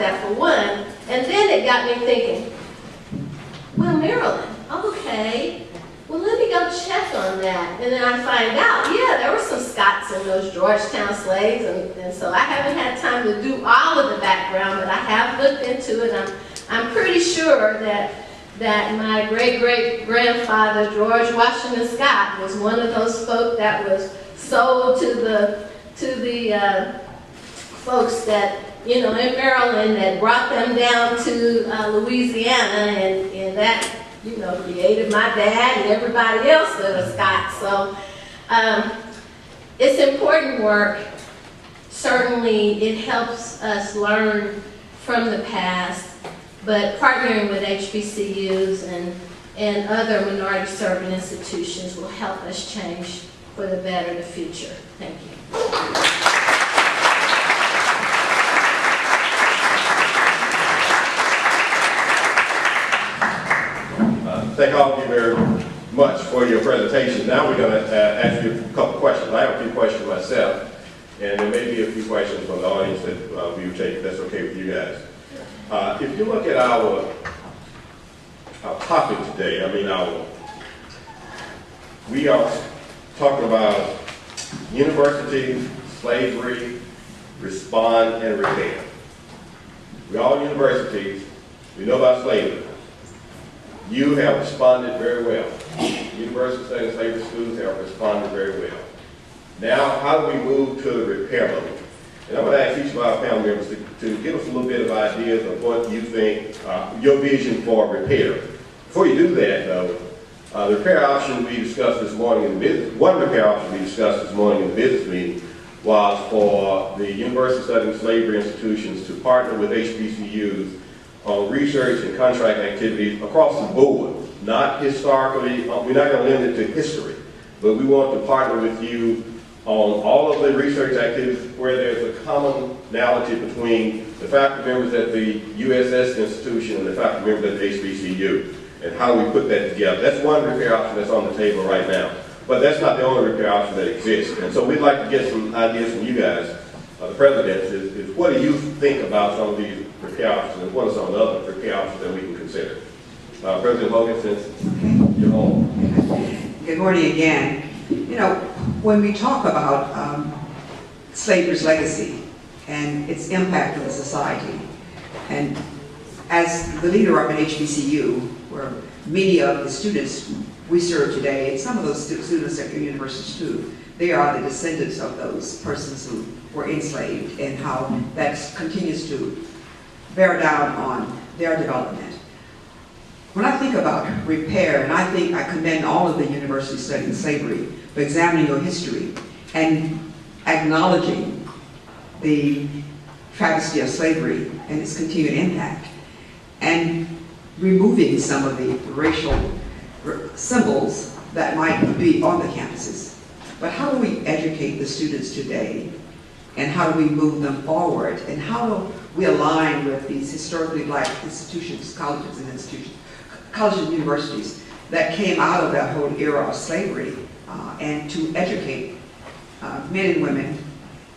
that for one. And then it got me thinking, well, Maryland, okay. Well, let me go check on that. And then I find out, yeah, there were some Scots in those Georgetown slaves, and so I haven't had time to do all of the background, but I have looked into it. I'm pretty sure that my great-great-grandfather, George Washington Scott, was one of those folk that was sold to the folks that, you know, in Maryland that brought them down to Louisiana, and that, you know, created my dad and everybody else that was Scots. So it's important work. Certainly it helps us learn from the past, but partnering with HBCUs and other minority-serving institutions will help us change for the better the future. Thank you. Thank all of you very much for your presentation. Now we're going to ask you a couple questions. I have a few questions myself, and there may be a few questions from the audience that we will take, if that's okay with you guys. If you look at our topic today, we are talking about university, slavery, respond, and repair. We're all universities. We know about slavery. You have responded very well. University Studying Slavery schools have responded very well. Now, how do we move to the repair level? And I'm going to ask each of our panel members to give us a little bit of ideas of what you think, your vision for repair. Before you do that, though, the repair option we discussed this morning in the business, one repair option we discussed this morning in the business meeting was for the University Studying Slavery institutions to partner with HBCUs on research and contract activities across the board, not historically. We're not going to limit it to history, but we want to partner with you on all of the research activities where there's a commonality between the faculty members at the USS institution and the faculty members at the HBCU, and how we put that together. That's one repair option that's on the table right now, but that's not the only repair option that exists. And so we'd like to get some ideas from you guys, the presidents, is what do you think about some of these repair options, and what are some of the other repair options that we can consider? President Logan, since you're home. Good morning again. You know, when we talk about slavery's legacy and its impact on the society, and as the leader of an HBCU, where many of the students we serve today, and some of those students at your universities too, they are the descendants of those persons who were enslaved, and how that continues to bear down on their development. When I think about repair, and I commend all of the universities studying slavery for examining your history and acknowledging the travesty of slavery and its continued impact, and removing some of the racial symbols that might be on the campuses. But how do we educate the students today, and how do we move them forward, and how do we align with these historically black institutions, colleges and institutions, colleges and universities that came out of that whole era of slavery, and to educate men and women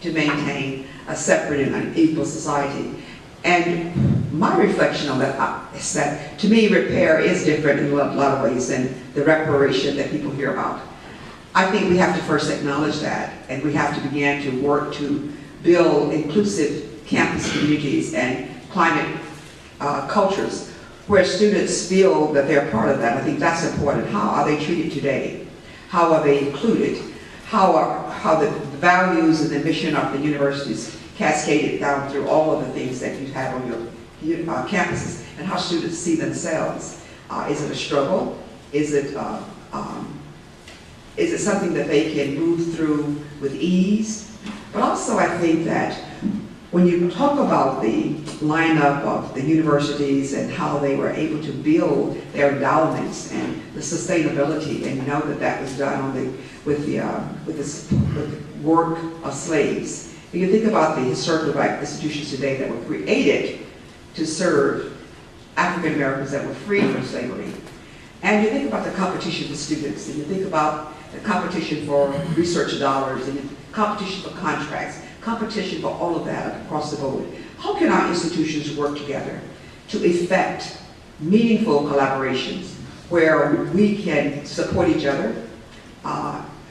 to maintain a separate and unequal society. And my reflection on that is that, to me, repair is different in a lot of ways than the reparation that people hear about. I think we have to first acknowledge that, and we have to begin to work to build inclusive campus communities and climate cultures where students feel that they're part of that. I think that's important. How are they treated today? How are they included? How the values and the mission of the universities cascaded down through all of the things that you have on your campuses, and how students see themselves. Is it a struggle? Is it something that they can move through with ease? But also I think that when you talk about the lineup of the universities and how they were able to build their endowments and the sustainability, and you know that was done with the work of slaves. And you think about the historically black institutions today that were created to serve African Americans that were freed from slavery. And you think about the competition for students, and you think about the competition for research dollars, and the competition for contracts, competition for all of that across the board. How can our institutions work together to effect meaningful collaborations where we can support each other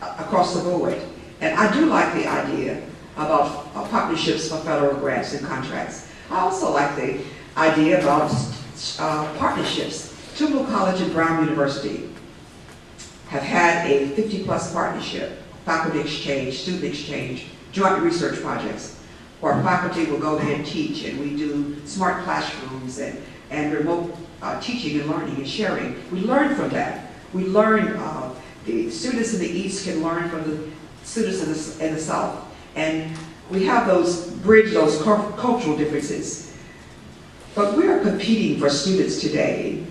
across the board? And I do like the idea about partnerships for federal grants and contracts. I also like the idea about partnerships. Tougaloo College and Brown University have had a 50-plus partnership, faculty exchange, student exchange, joint research projects, where faculty will go there and teach, and we do smart classrooms and remote teaching and learning and sharing. We learn from that. We learn, the students in the East can learn from the students in the South. And we have bridge those cultural differences. But we are competing for students today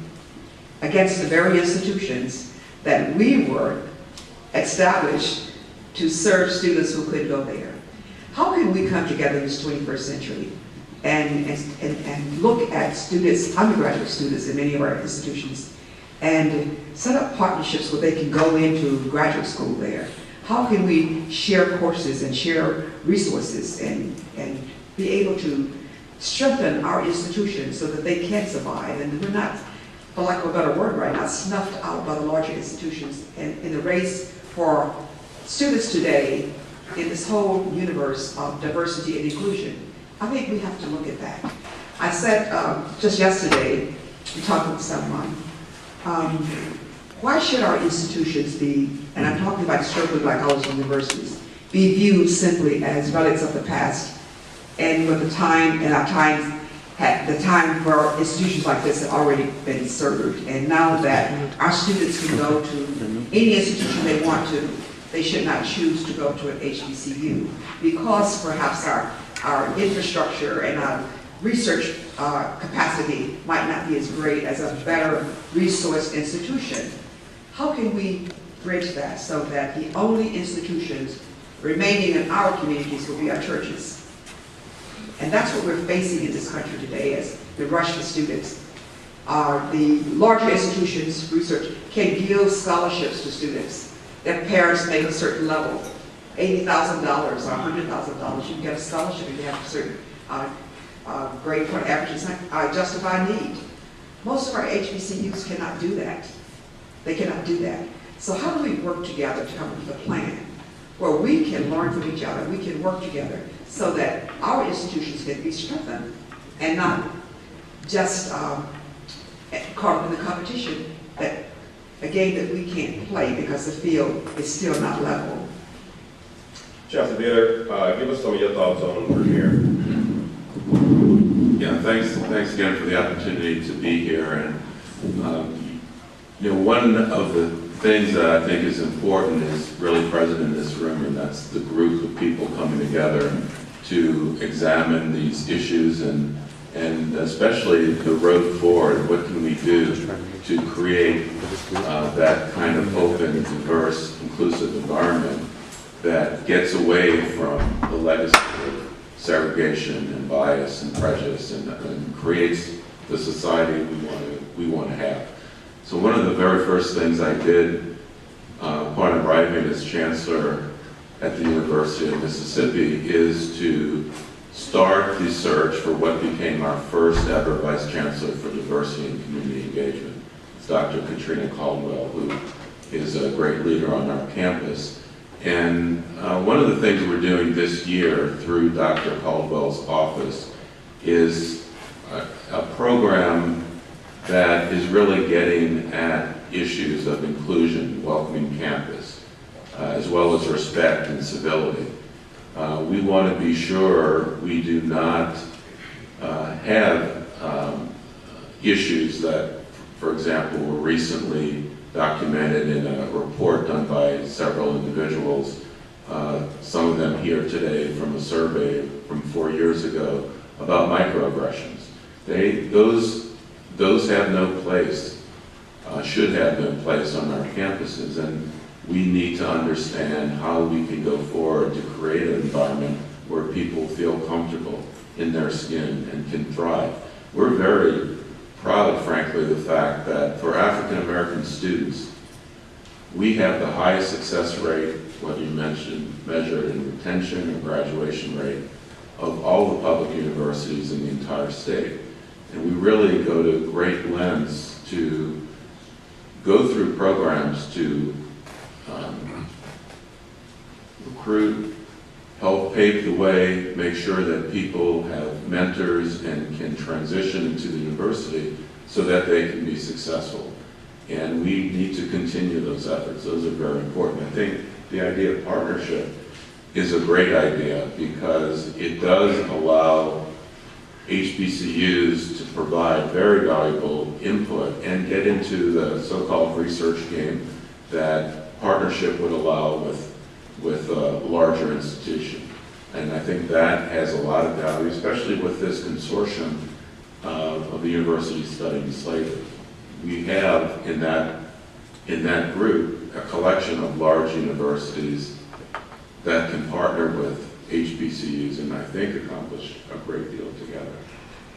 against the very institutions that we were established to serve students who couldn't go there. How can we come together in this 21st century and look at students, undergraduate students in many of our institutions, and set up partnerships where they can go into graduate school there? How can we share courses and share resources and be able to strengthen our institutions so that they can survive, and we're not, for lack of a better word right now, snuffed out by the larger institutions in the race for students today in this whole universe of diversity and inclusion? I think we have to look at that. I said just yesterday, talking with someone, why should our institutions be, and I'm talking about historically black colleges and universities, be viewed simply as relics of the past, and with the time, and our time, the time where institutions like this have already been served, and now that our students can go to any institution they want to, they should not choose to go to an HBCU, because perhaps our infrastructure and our research capacity might not be as great as a better resourced institution. How can we bridge that so that the only institutions remaining in our communities will be our churches? And that's what we're facing in this country today, as the rush for students. The larger institutions, research, can give scholarships to students. Their parents make a certain level, $80,000 or $100,000. You can get a scholarship if you have a certain grade point average, justified need. Most of our HBCUs cannot do that. They cannot do that. So how do we work together to come up with a plan where we can learn from each other, we can work together so that our institutions can be strengthened and not just caught up in the competition, that a game that we can't play because the field is still not level. Chancellor Bitter, give us some of your thoughts on Vermeer. Yeah, thanks again for the opportunity to be here. And one of the things that I think is important is really present in this room, and that's the group of people coming together to examine these issues and especially the road forward. What can we do to create that kind of open, diverse, inclusive environment that gets away from the legacy of segregation and bias and prejudice and creates the society we want to have. So one of the very first things I did upon arriving as chancellor at the University of Mississippi is to start the search for what became our first ever vice chancellor for diversity and community engagement. It's Dr. Katrina Caldwell, who is a great leader on our campus. And one of the things we're doing this year through Dr. Caldwell's office is a program that is really getting at issues of inclusion, welcoming campus, as well as respect and civility. We want to be sure we do not have issues that, for example, were recently documented in a report done by several individuals, some of them here today from a survey from 4 years ago about microaggressions. Those have no place, should have no place on our campuses, and we need to understand how we can go forward to create an environment where people feel comfortable in their skin and can thrive. We're very proud, frankly, of the fact that for African American students, we have the highest success rate, whether you measured in retention or graduation rate, of all the public universities in the entire state. And we really go to great lengths to go through programs to recruit, help pave the way, make sure that people have mentors and can transition into the university so that they can be successful. And we need to continue those efforts. Those are very important. I think the idea of partnership is a great idea because it does allow HBCUs to provide very valuable input and get into the so-called research game that partnership would allow with a larger institution. And I think that has a lot of value, especially with this consortium of the universities studying slavery. We have in that group a collection of large universities that can partner with HBCUs and I think accomplish a great deal together.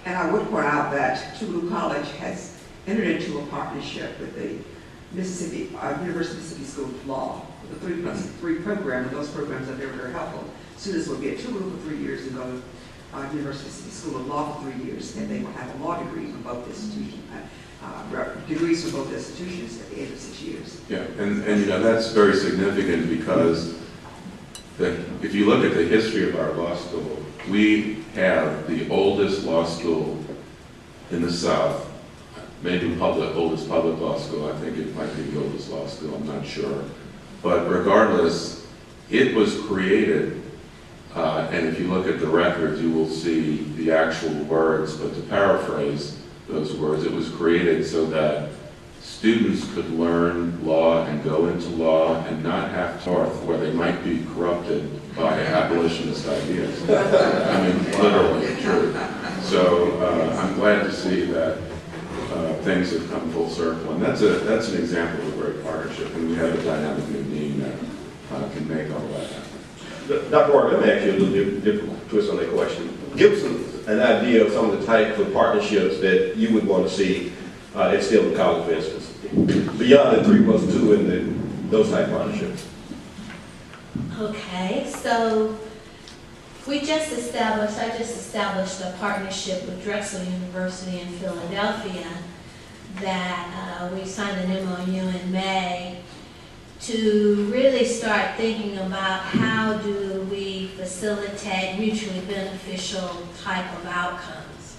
And I would point out that Tougaloo College has entered into a partnership with the University of Mississippi School of Law, with the 3+3 program, and those programs are very, very helpful. Students will be at Tougaloo for 3 years and go to University of Mississippi School of Law for 3 years, and they will have a law degree from both institutions, degrees from both institutions at the end of 6 years. Yeah, and you know, that's very significant because if you look at the history of our law school, we have the oldest law school in the South, maybe oldest public law school. I think it might be the oldest law school, I'm not sure. But regardless, it was created, and if you look at the records, you will see the actual words, but to paraphrase those words, it was created so that students could learn law and go into law and not have to where they might be corrupted by abolitionist ideas. I mean, literally true. So I'm glad to see that things have come full circle, and that's an example of a great partnership, and we have a dynamic new dean that can make all that happen. Dr. Ward, let me ask you a little different twist on that question. Give us an idea of some of the types of partnerships that you would want to see at Stillman College, for instance, beyond the 3+2 and those type partnerships. Okay, so I just established a partnership with Drexel University in Philadelphia that we signed an MOU in May to really start thinking about how do we facilitate mutually beneficial type of outcomes.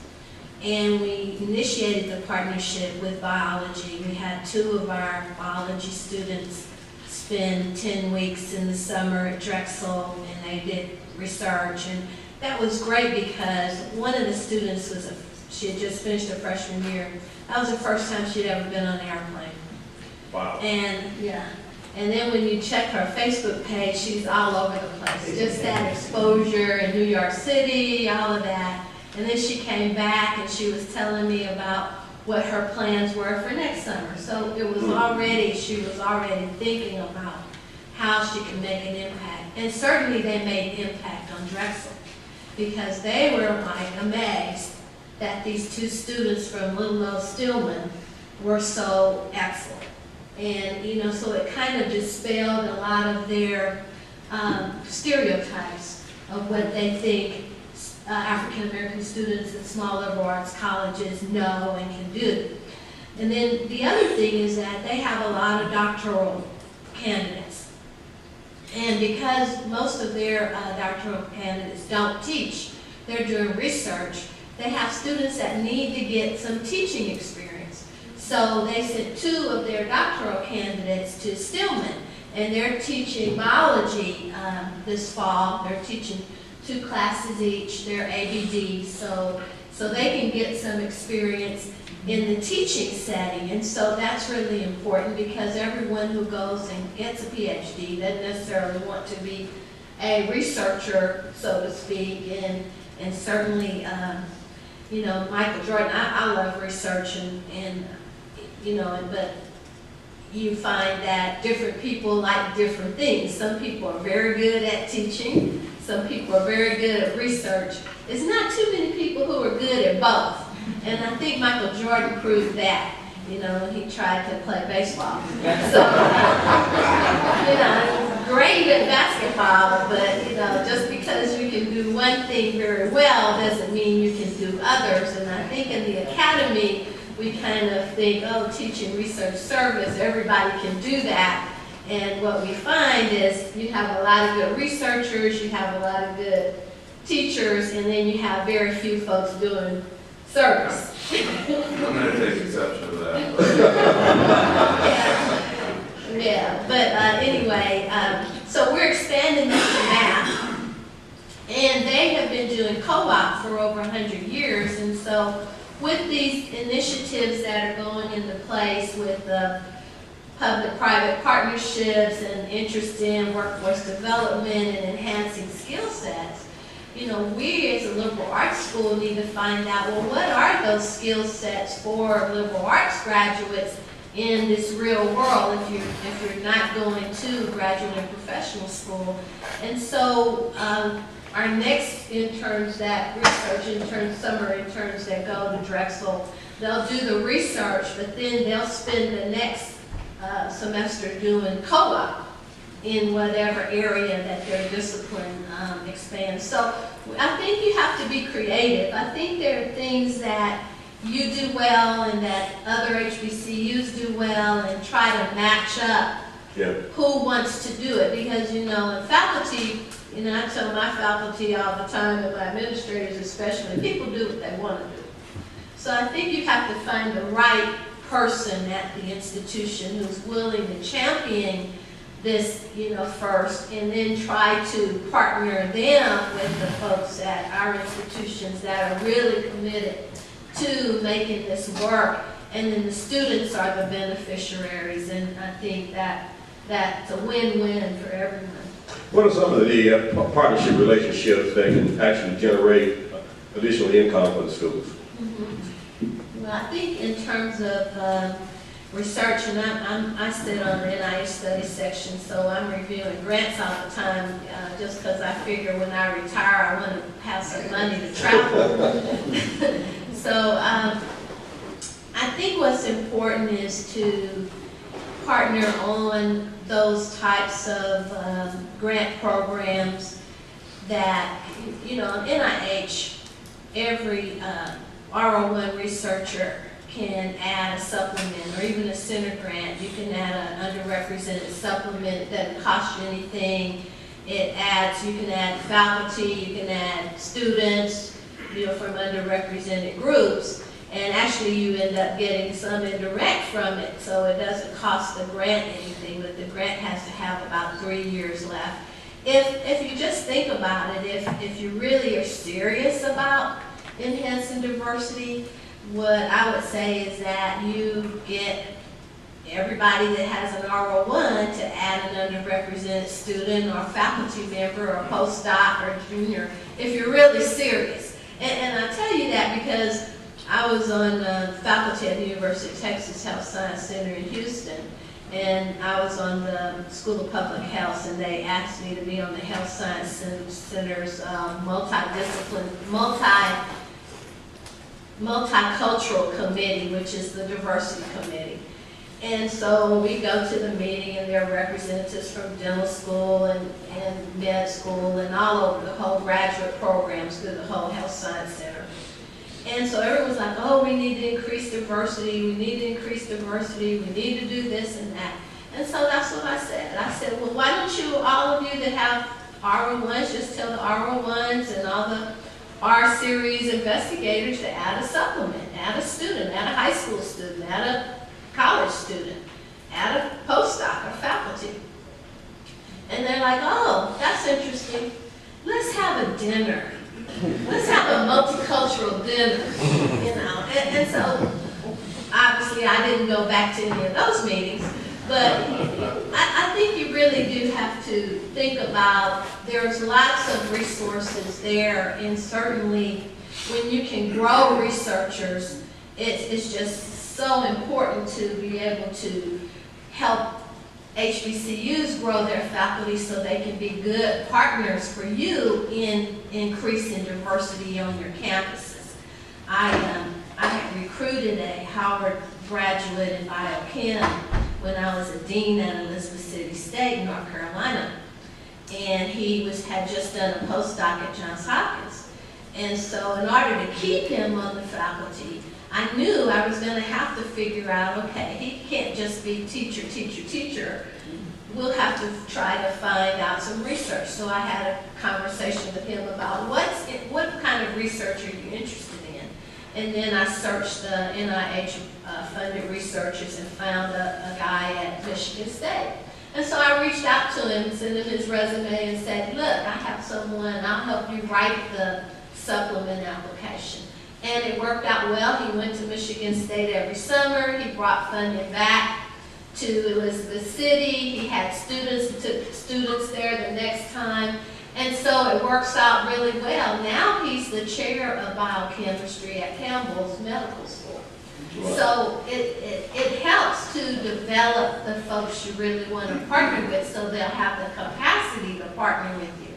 And we initiated the partnership with biology. We had 2 of our biology students spend 10 weeks in the summer at Drexel, and they did research. And that was great because one of the students she had just finished her freshman year. That was the first time she'd ever been on an airplane. Wow. And yeah. And then when you check her Facebook page, she's all over the place. Just that exposure in New York City, all of that. And then she came back and she was telling me about what her plans were for next summer. So it was she was already thinking about how she could make an impact. And certainly they made an impact on Drexel because they were like amazed that these 2 students from Little Old Stillman were so excellent. And, you know, so it kind of dispelled a lot of their stereotypes of what they think African-American students at small liberal arts colleges know and can do. And then the other thing is that they have a lot of doctoral candidates. And because most of their doctoral candidates don't teach, they're doing research, they have students that need to get some teaching experience. So they sent 2 of their doctoral candidates to Stillman, and they're teaching biology this fall. They're teaching 2 classes each, they're ABD, so they can get some experience in the teaching setting. And so that's really important because everyone who goes and gets a PhD doesn't necessarily want to be a researcher, so to speak, and certainly, you know, Michael Jordan, I love research and you know, but you find that different people like different things. Some people are very good at teaching. Some people are very good at research. There's not too many people who are good at both. And I think Michael Jordan proved that. You know, when he tried to play baseball. So, you know, great at basketball, but, you know, just because you can do one thing thing very well doesn't mean you can do others. And I think in the academy, we kind of think, oh, teaching research service, everybody can do that. And what we find is you have a lot of good researchers, you have a lot of good teachers, and then you have very few folks doing service. I'm going to take exception to that. Yeah, but anyway, so we're expanding this to math, and they have been doing co-op for over 100 years, and so with these initiatives that are going into place with the public-private partnerships and interest in workforce development and enhancing skill sets, you know, we as a liberal arts school need to find out, well, what are those skill sets for liberal arts graduates in this real world if you're not going to graduate and professional school. And so our next interns that research interns, summer interns that go to Drexel, they'll do the research, but then they'll spend the next semester doing co-op in whatever area that their discipline expands. So I think you have to be creative. I think there are things that you do well and that other HBCUs do well, and try to match up who wants to do it. Because, you know, in faculty, you know, I tell my faculty all the time, and my administrators especially, people do what they want to do. So I think you have to find the right person at the institution who's willing to champion this, you know, first, and then try to partner them with the folks at our institutions that are really committed to making this work, and then the students are the beneficiaries, and I think that that's a win-win for everyone. What are some of the partnership relationships that can actually generate additional income for the schools? Well, I think in terms of research, and I sit on the NIH study section, so I'm reviewing grants all the time, just because I figure when I retire, I want to have some money to travel. So I think what's important is to partner on those types of grant programs that, you know, NIH, every R01 researcher can add a supplement, or even a center grant. You can add an underrepresented supplement. It doesn't cost you anything. It adds, you can add faculty, you can add students, you know, from underrepresented groups, and actually you end up getting some indirect from it, so it doesn't cost the grant anything, but the grant has to have about 3 years left. If you just think about it, if you really are serious about enhancing diversity, what I would say is that you get everybody that has an R01 to add an underrepresented student or faculty member or postdoc or junior, if you're really serious. And I tell you that because I was on faculty at the University of Texas Health Science Center in Houston, and I was on the School of Public Health, and they asked me to be on the Health Science Center's multicultural committee, which is the diversity committee. And so we go to the meeting, and there are representatives from dental school and med school and all over the whole graduate programs through the whole Health Science Center. And so everyone's like, oh, we need to increase diversity, we need to increase diversity, we need to do this and that. And so that's what I said. I said, well, why don't you, all of you that have R01s, just tell the R01s and all the R-series investigators to add a supplement, add a student, add a high school student, add a college student, add a postdoc or faculty. And they're like, oh, that's interesting. Let's have a dinner. Let's have a multicultural dinner, you know. And so, obviously, I didn't go back to any of those meetings, but I think you really do have to think about, there's lots of resources there, and certainly when you can grow researchers, it's just so important to be able to help HBCUs grow their faculty so they can be good partners for you in increasing diversity on your campuses. I had recruited a Howard graduate in biochem when I was a dean at Elizabeth City State, North Carolina, and he had just done a postdoc at Johns Hopkins. And so in order to keep him on the faculty, I knew I was going to have to figure out, okay, he can't just be teacher, teacher, teacher. We'll have to try to find out some research. So I had a conversation with him about what kind of research are you interested in? And then I searched the NIH funded researchers and found a guy at Michigan State. And so I reached out to him, sent him his resume and said, look, I have someone, I'll help you write the supplement application. And it worked out well. He went to Michigan State every summer. He brought funding back to Elizabeth City. He had students, took students there the next time. And so it works out really well. Now he's the chair of biochemistry at Campbell's Medical School. Wow. So it helps to develop the folks you really want to partner with so they'll have the capacity to partner with you.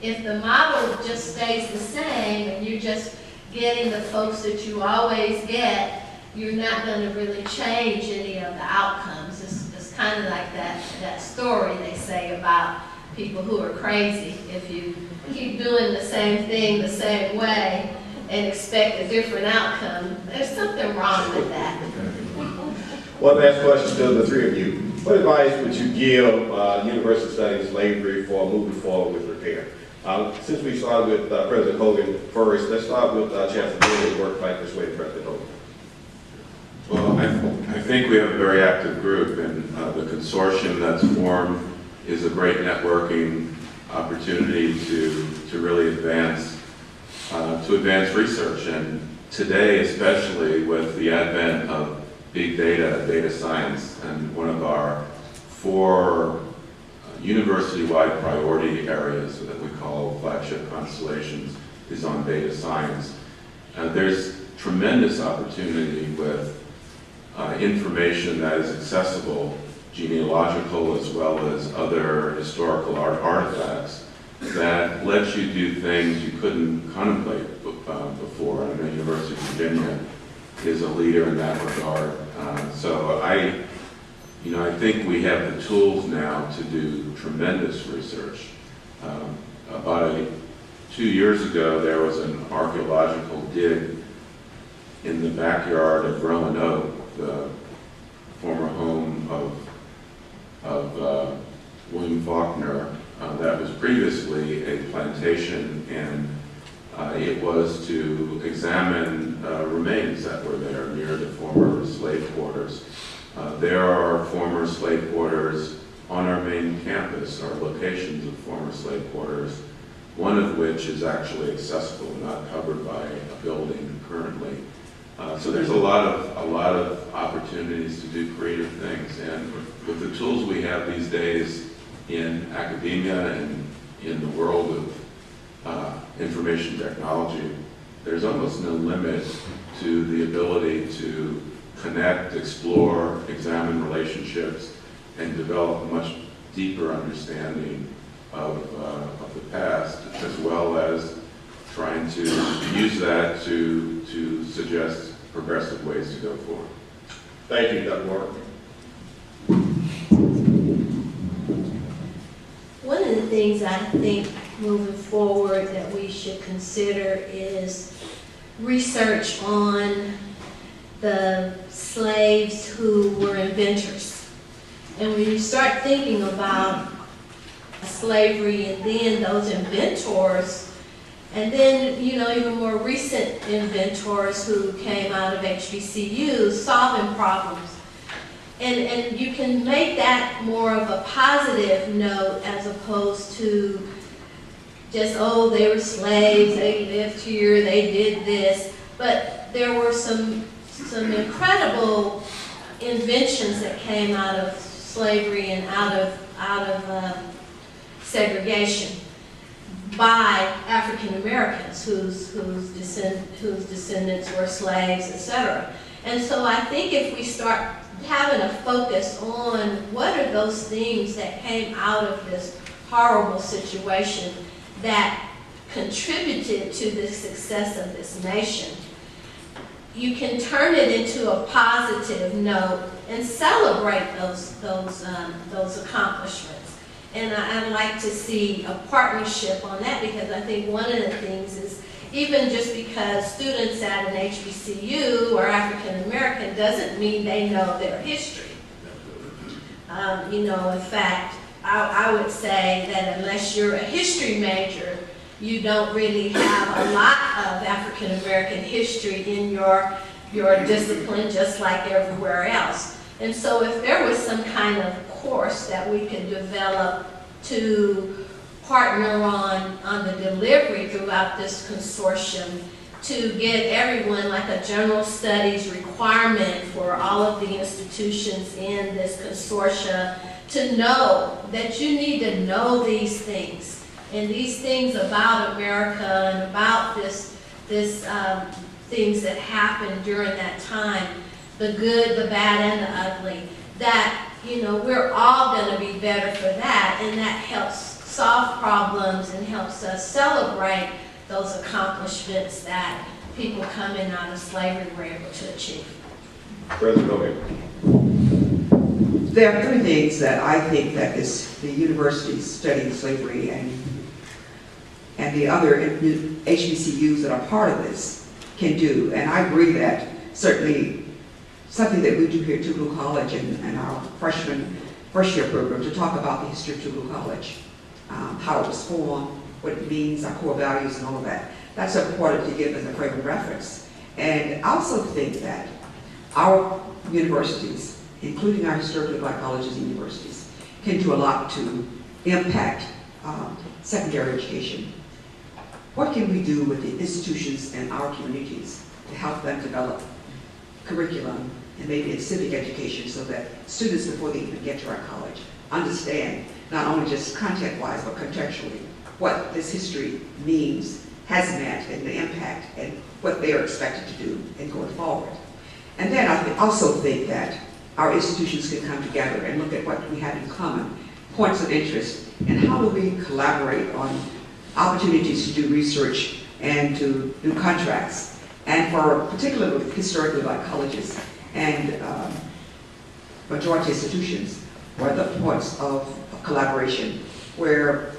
If the model just stays the same and you're just getting the folks that you always get, you're not going to really change any of the outcomes. It's kind of like that story they say about people who are crazy. If you keep doing the same thing the same way and expect a different outcome, there's something wrong with that. One last question to the three of you. What advice would you give university studying slavery for moving forward with repair? Since we started with President Hogan first, let's start with Chancellor Dean and work like this way, President Hogan. Well, I think we have a very active group, and the consortium that's formed is a great networking opportunity to really advance research. And today, especially with the advent of big data, data science, and one of our 4 university-wide priority areas that we call flagship constellations is on data science. There's tremendous opportunity with information that is accessible, genealogical as well as other historical artifacts, that lets you do things you couldn't contemplate before. And the University of Virginia is a leader in that regard. So I think we have the tools now to do tremendous research. About 2 years ago, there was an archaeological dig in the backyard of Roanoke, the former home of William Faulkner. That was previously a plantation, and it was to examine remains that were there near the former slave quarters. There are former slave quarters on our main campus, or locations of former slave quarters, one of which is actually accessible, not covered by a building currently. So there's a lot of opportunities to do creative things, and with the tools we have these days in academia and in the world of information technology, there's almost no limit to the ability to connect, explore, examine relationships, and develop a much deeper understanding of the past, as well as trying to use that to suggest progressive ways to go forward. Thank you, Dr. Moore. One of the things I think moving forward that we should consider is research on the slaves who were inventors. And when you start thinking about slavery and then those inventors, and then, even more recent inventors who came out of HBCUs solving problems. And you can make that more of a positive note as opposed to just, oh, they were slaves, they lived here, they did this. But there were some incredible inventions that came out of slavery and out of segregation by African Americans whose descendants were slaves, etc. And so I think if we start having a focus on what are those things that came out of this horrible situation that contributed to the success of this nation, you can turn it into a positive note and celebrate those accomplishments. And I'd like to see a partnership on that, because I think one of the things even just because students at an HBCU are African American doesn't mean they know their history. You know, in fact, I would say that unless you're a history major, you don't really have a lot of African American history in your discipline, just like everywhere else. And so if there was some kind of course that we could develop to partner on the delivery throughout this consortium, to get everyone like a general studies requirement for all of the institutions in this consortia to know that you need to know these things, and these things about America and about this things that happened during that time, the good, the bad, and the ugly, that, you know, we're all going to be better for that, and that helps solve problems and helps us celebrate those accomplishments that people coming out of slavery were able to achieve. President Gomez. There are three things that I think that the universities studying slavery and the other HBCUs that are part of this can do. And I agree that certainly something that we do here at Tougaloo College and our first year program to talk about the history of Tougaloo College, how it was formed, what it means, our core values and all of that. That's important to give as a frame of reference. And I also think that our universities, including our historically black colleges and universities, can do a lot to impact secondary education. What can we do with the institutions and our communities to help them develop curriculum and maybe a civic education so that students, before they even get to our college, understand not only just content-wise but contextually what this history means, has meant, and the impact, and what they are expected to do in going forward. And then I also think that our institutions can come together and look at what we have in common, points of interest, and how do we collaborate on opportunities to do research and to do contracts. And for particularly historically black colleges and majority institutions, what are the points of collaboration where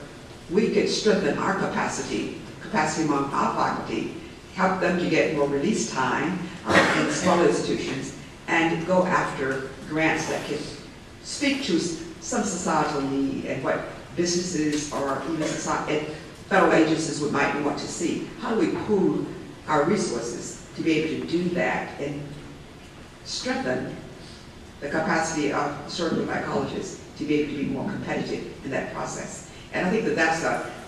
we could strengthen our capacity among our faculty, help them to get more release time in smaller institutions, and go after grants that can speak to some societal need and what businesses or even federal agencies might want to see. How do we pool our resources to be able to do that and strengthen the capacity of historically black colleges to be able to be more competitive in that process? And I think that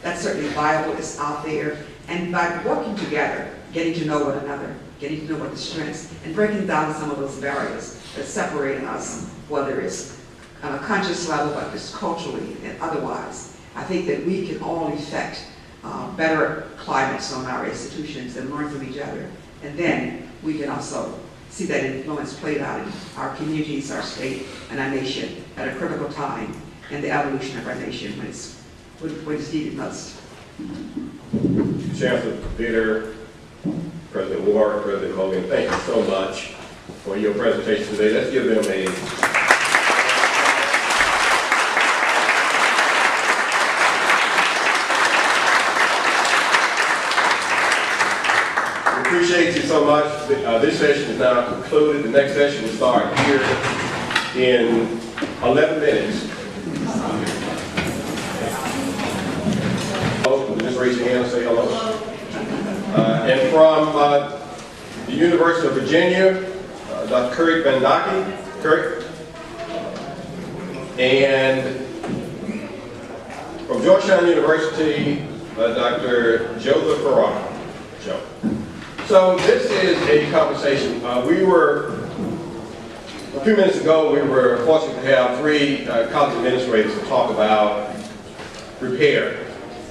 that's certainly viable, it's out there, and by working together, getting to know one another, getting to know what the strengths, and breaking down some of those barriers that separate us, whether it's on a conscious level, but just culturally and otherwise. I think that we can all effect better climates on our institutions and learn from each other. And then we can also see that influence played out in our communities, our state, and our nation at a critical time in the evolution of our nation when it's needed most. Chancellor Bitter, President Ward, President Hogan, thank you so much for your presentation today. Let's give them a appreciate you so much. This session is now concluded. The next session will start here in 11 minutes. Just raise your hand and say hello. And from the University of Virginia, Dr. Kurt Van Dake. Kurt. And from Georgetown University, Dr. Joseph Farrar. Joe. So this is a conversation. A few minutes ago, we were fortunate to have three college administrators to talk about repair.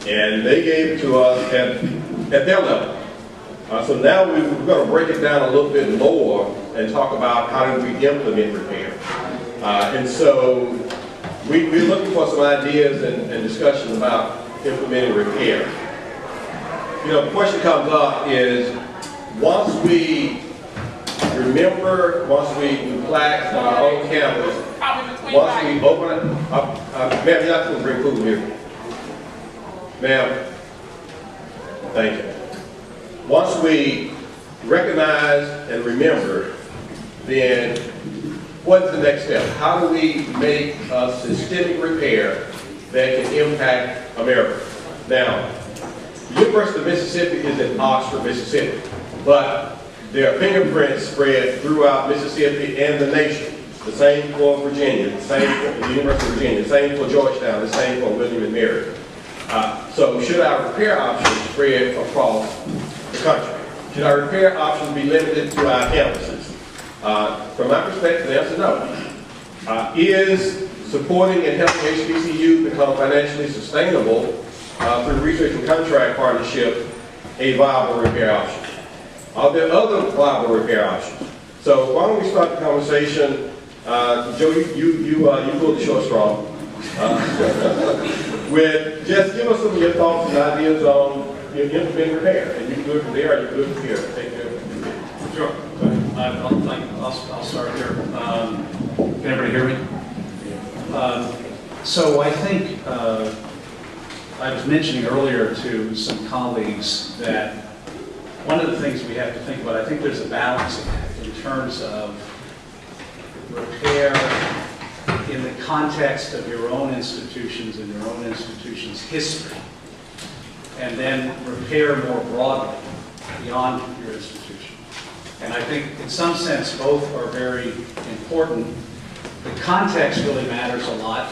And they gave it to us at their level. So now we're going to break it down a little bit more and talk about how do we implement repair. And so we're looking for some ideas and discussion about implementing repair. You know, the question comes up is, once we remember, once we do plaques on our own campus, once we open it up, ma'am, you're not going to bring food here. Ma'am, thank you. once we recognize and remember, then what's the next step? How do we make a systemic repair that can impact America? Now, the University of Mississippi is in Oxford, Mississippi, but their fingerprints spread throughout Mississippi and the nation. The same for Virginia, the same for the University of Virginia, the same for Georgetown, the same for William and Mary. So should our repair options spread across the country? Should our repair options be limited to our campuses? From my perspective, the answer is no. Is supporting and helping HBCUs become financially sustainable through research and contract partnership a viable repair option? Are there other viable repair options? So why don't we start the conversation? Joe, you pulled the short straw. With just give us some of your thoughts and ideas on implementing repair, and you can do it from there, or you can do it from here. Take care of it. Sure. I'll start here. Can everybody hear me? So I think I was mentioning earlier to some colleagues that one of the things we have to think about, I think there's a balancing act in terms of repair in the context of your own institutions and your own institution's history, and then repair more broadly beyond your institution. And I think in some sense both are very important. The context really matters a lot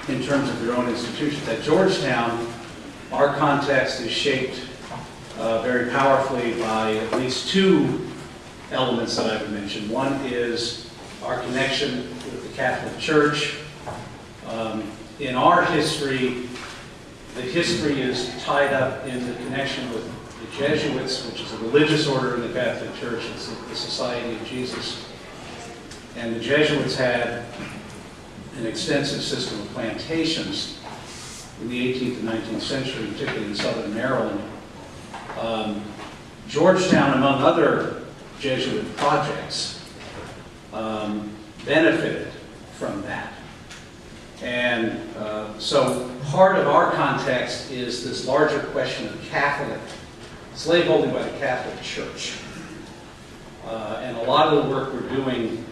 in terms of your own institutions. At Georgetown, our context is shaped very powerfully by at least two elements that I would mention. One is our connection with the Catholic Church. In our history, the history is tied up in the connection with the Jesuits, which is a religious order in the Catholic Church. It's the Society of Jesus. And the Jesuits had an extensive system of plantations in the 18th and 19th century, particularly in southern Maryland. Georgetown, among other Jesuit projects, benefited from that. And so part of our context is this larger question of Catholic, slaveholding by the Catholic Church. And a lot of the work we're doing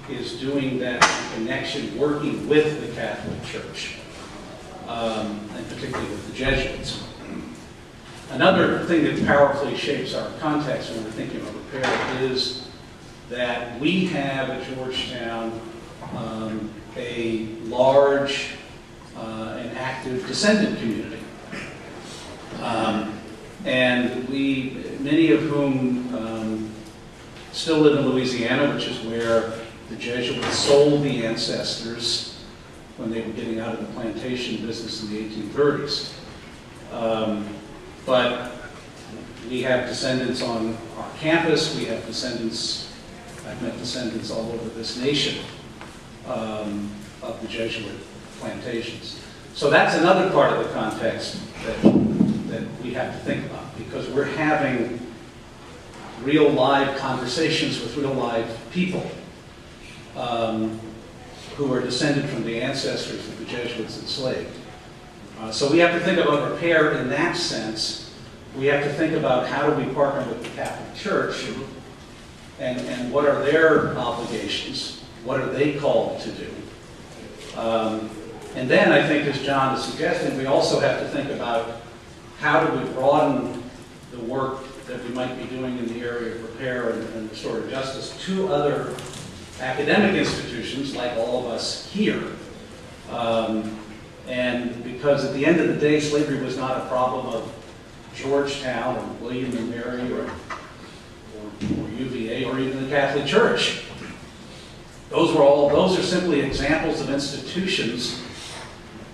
is doing that in connection, working with the Catholic Church, and particularly with the Jesuits. Another thing that powerfully shapes our context when we're thinking of repair is that we have at Georgetown a large and active descendant community. And many of whom still live in Louisiana, which is where the Jesuits sold the ancestors when they were getting out of the plantation business in the 1830s. But we have descendants on our campus, we have descendants, I've met descendants all over this nation of the Jesuit plantations. So that's another part of the context that we have to think about, because we're having real live conversations with real live people who are descended from the ancestors of the Jesuits enslaved. So we have to think about repair in that sense. We have to think about how do we partner with the Catholic Church and what are their obligations? What are they called to do? And then I think, as John is suggesting, we also have to think about how do we broaden the work that we might be doing in the area of repair and restorative justice to other academic institutions like all of us here. And because at the end of the day, slavery was not a problem of Georgetown or William and Mary or UVA or even the Catholic Church. Those are simply examples of institutions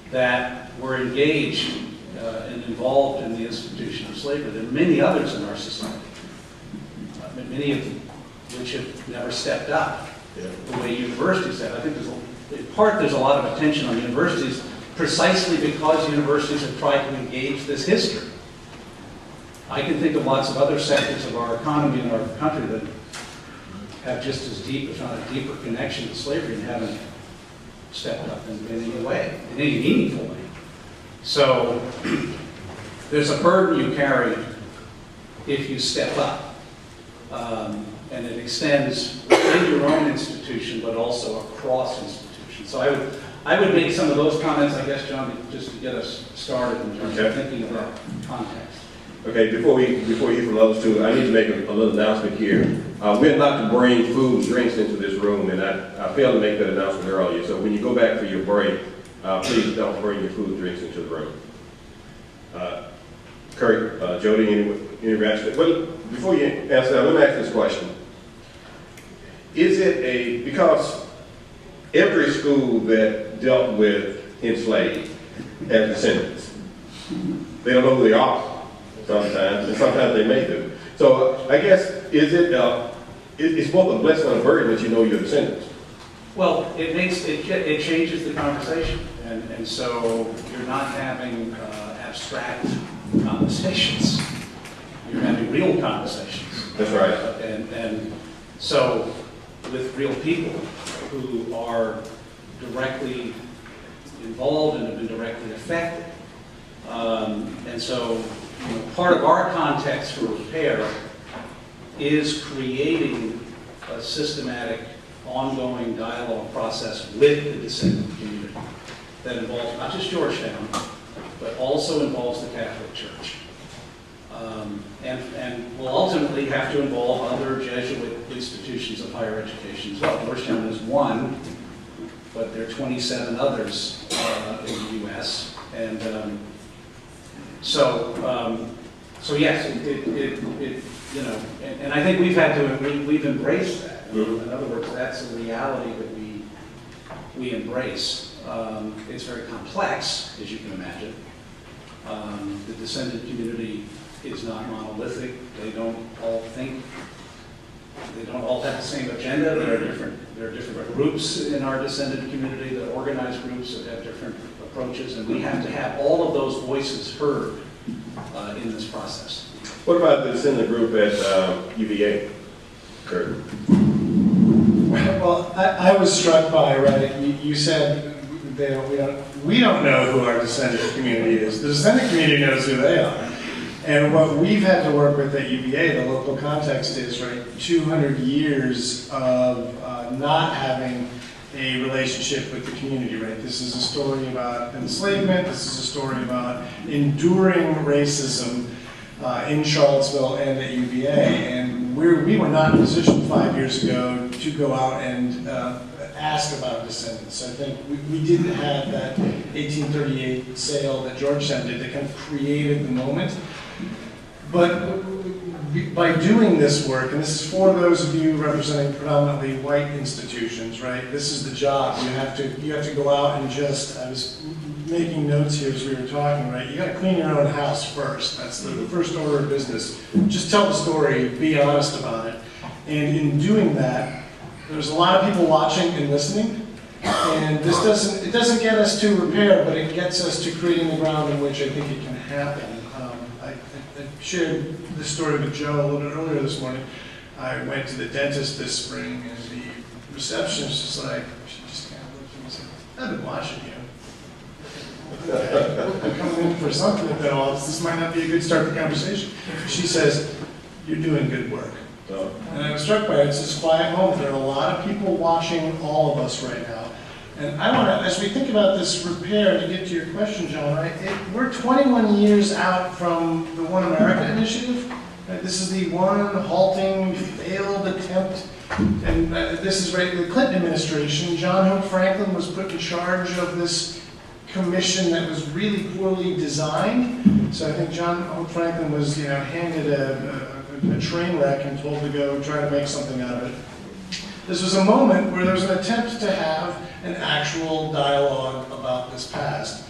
that were engaged and involved in the institution of slavery. There are many others in our society, many of which have never stepped up the way universities have. I think there's a lot of attention on universities precisely because universities have tried to engage this history. I can think of lots of other sectors of our economy and our country that have just as deep, if not a deeper connection to slavery and haven't stepped up in any way, in any meaningful way. So there's a burden you carry if you step up. And it extends within your own institution, but also across institutions. So I would make some of those comments, I guess, John, just to get us started in terms of thinking about context. Okay, before you hear from those two, I need to make a little announcement here. We're not to bring food and drinks into this room, and I failed to make that announcement earlier. So when you go back for your break, please don't bring your food and drinks into the room. Kurt, Jody, any reaction? Well, before you answer that, let me ask this question. Is it because every school that dealt with enslaved has descendants? They don't know who they are sometimes, and sometimes they may do. So I guess, it's both a blessing and a burden that you know your descendants. Well, it changes the conversation, and so you're not having abstract conversations. You're having real conversations. That's right. And so with real people who are directly involved and have been directly affected. And so part of our context for repair is creating a systematic, ongoing dialogue process with the descendant community that involves not just Georgetown, but also involves the Catholic Church. And will ultimately have to involve other Jesuit institutions of higher education as well. Georgetown is one, but there are 27 others in the U.S. And so yes, and I think we've embraced that. In other words, that's a reality that we embrace. It's very complex, as you can imagine. The descendant community is not monolithic. They don't all have the same agenda. There are different groups in our descendant community, that organized groups that have different approaches, and we have to have all of those voices heard in this process. What about the descendant group at UVA, Kurt? Well, I was struck by, right, you said we don't know who our descendant community is. The descendant community knows who they are. And what we've had to work with at UVA, the local context is, right, 200 years of not having a relationship with the community, right? This is a story about enslavement. This is a story about enduring racism in Charlottesville and at UVA. And we were not in a position 5 years ago to go out and ask about descendants. I think we didn't have that 1838 sale that Georgetown did that kind of created the moment. But by doing this work, and this is for those of you representing predominantly white institutions, right? This is the job. You have to go out and just, I was making notes here as we were talking, right? You got to clean your own house first. That's the first order of business. Just tell the story, be honest about it. And in doing that, there's a lot of people watching and listening. And this doesn't get us to repair, but it gets us to creating the ground in which I think it can happen. I shared this story with Joe a little bit earlier this morning. I went to the dentist this spring, and the receptionist was like, she just kind of looked at me and said, I've been watching you. Okay. I'm coming in for something at that office. This might not be a good start to the conversation. She says, you're doing good work. And I was struck by it. It's this quiet moment. There are a lot of people watching all of us right now. And I want to, as we think about this repair, to get to your question, John, right? We're 21 years out from the One America Initiative. Right? This is the one halting, failed attempt. And this is right, the Clinton administration. John Hope Franklin was put in charge of this commission that was really poorly designed. So I think John Hope Franklin was, handed a train wreck and told to go try to make something out of it. This was a moment where there was an attempt to have an actual dialogue about this past.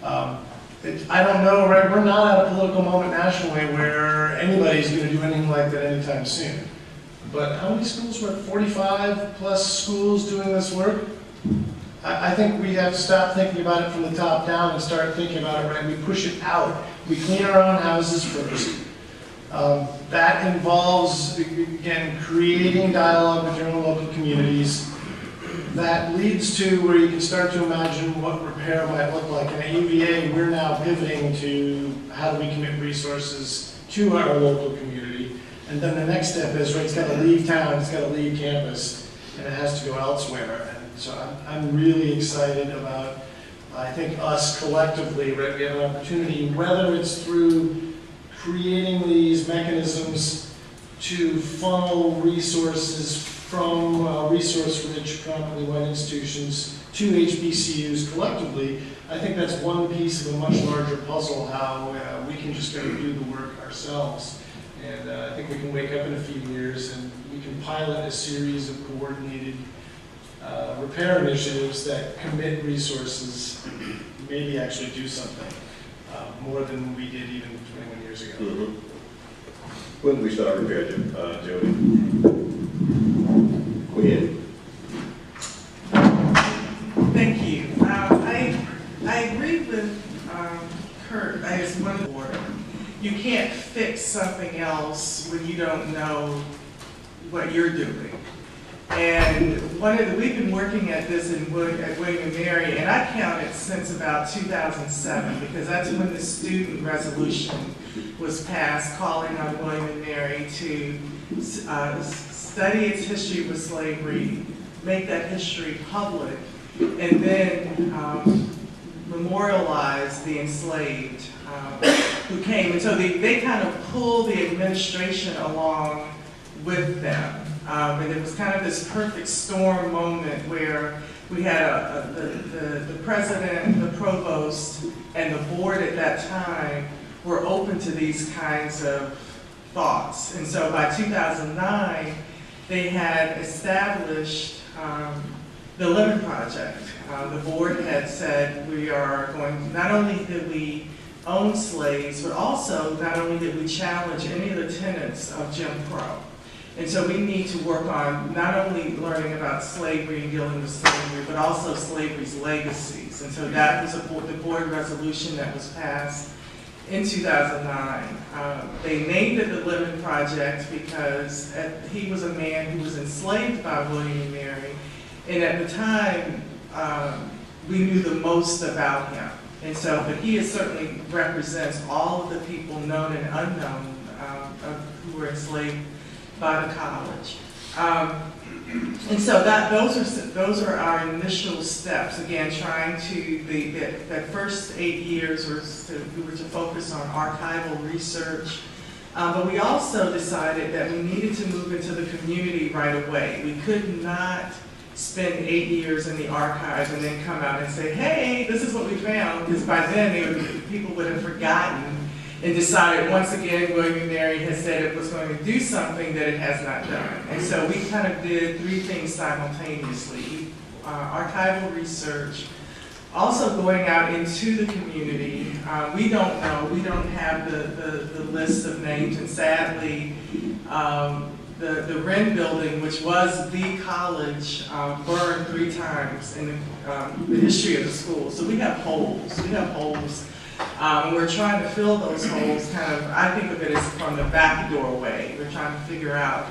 I don't know, right? We're not at a political moment nationally where anybody's going to do anything like that anytime soon. But how many schools were 45 plus schools doing this work? I think we have to stop thinking about it from the top down and start thinking about it, right? We push it out. We clean our own houses first. That involves, again, creating dialogue with your own local communities. That leads to where you can start to imagine what repair might look like. And at UVA, we're now pivoting to how do we commit resources to our local community. And then the next step is, right, it's got to leave town, it's got to leave campus, and it has to go elsewhere. And so I'm really excited about, I think, us collectively, right, we have an opportunity, whether it's through creating these mechanisms to funnel resources from resource-rich, predominantly white institutions to HBCUs collectively. I think that's one piece of a much larger puzzle, how we can just go do the work ourselves. And I think we can wake up in a few years and we can pilot a series of coordinated repair initiatives that commit resources, maybe actually do something more than we did even 21 years ago. Mm-hmm. When did we start repair, Jody? When? Thank you. I agree with Kurt. As one of the board, you can't fix something else when you don't know what you're doing. And we've been working at this at William & Mary, and I counted since about 2007, because that's when the student resolution was passed, calling on William & Mary to study its history with slavery, make that history public, and then memorialize the enslaved who came. And so they kind of pulled the administration along with them. And it was kind of this perfect storm moment where we had the president, the provost, and the board at that time were open to these kinds of thoughts. And so by 2009, they had established the Lemon Project. The board had said we are going, not only did we own slaves, but also not only did we challenge any of the tenets of Jim Crow. And so we need to work on not only learning about slavery and dealing with slavery, but also slavery's legacies. And so that was the board resolution that was passed in 2009. They named it the Lemon Project because he was a man who was enslaved by William & Mary. And at the time, we knew the most about him. And so, but he certainly represents all of the people known and unknown who were enslaved by the college. And so those are our initial steps. Again, trying to, that first 8 years we were to focus on archival research. But we also decided that we needed to move into the community right away. We could not spend 8 years in the archives and then come out and say, hey, this is what we found, because by then people would have forgotten and decided once again William & Mary has said it was going to do something that it has not done. And so we kind of did three things simultaneously. Archival research, also going out into the community. We don't know, we don't have the list of names, and sadly, the Wren building, which was the college, burned 3 times in the history of the school. So we have holes. We're trying to fill those holes kind of, I think of it as from the back doorway. We're trying to figure out.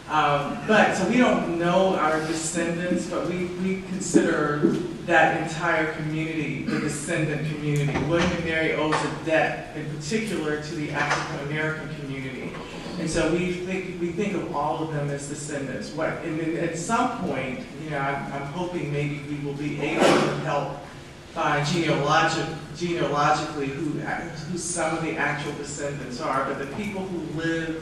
So we don't know our descendants, but we consider that entire community the descendant community. William & Mary owes a debt, in particular, to the African American community. And so we think of all of them as descendants. And then at some point, you know, I'm hoping maybe we will be able to help find genealogically who some of the actual descendants are. But the people who live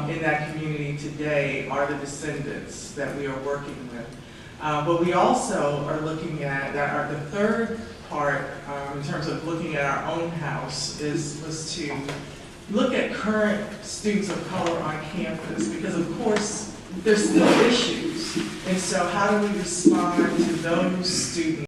in that community today are the descendants that we are working with. But we also are looking at the third part in terms of looking at our own house was to look at current students of color on campus, because of course there's still issues. And so how do we respond to those students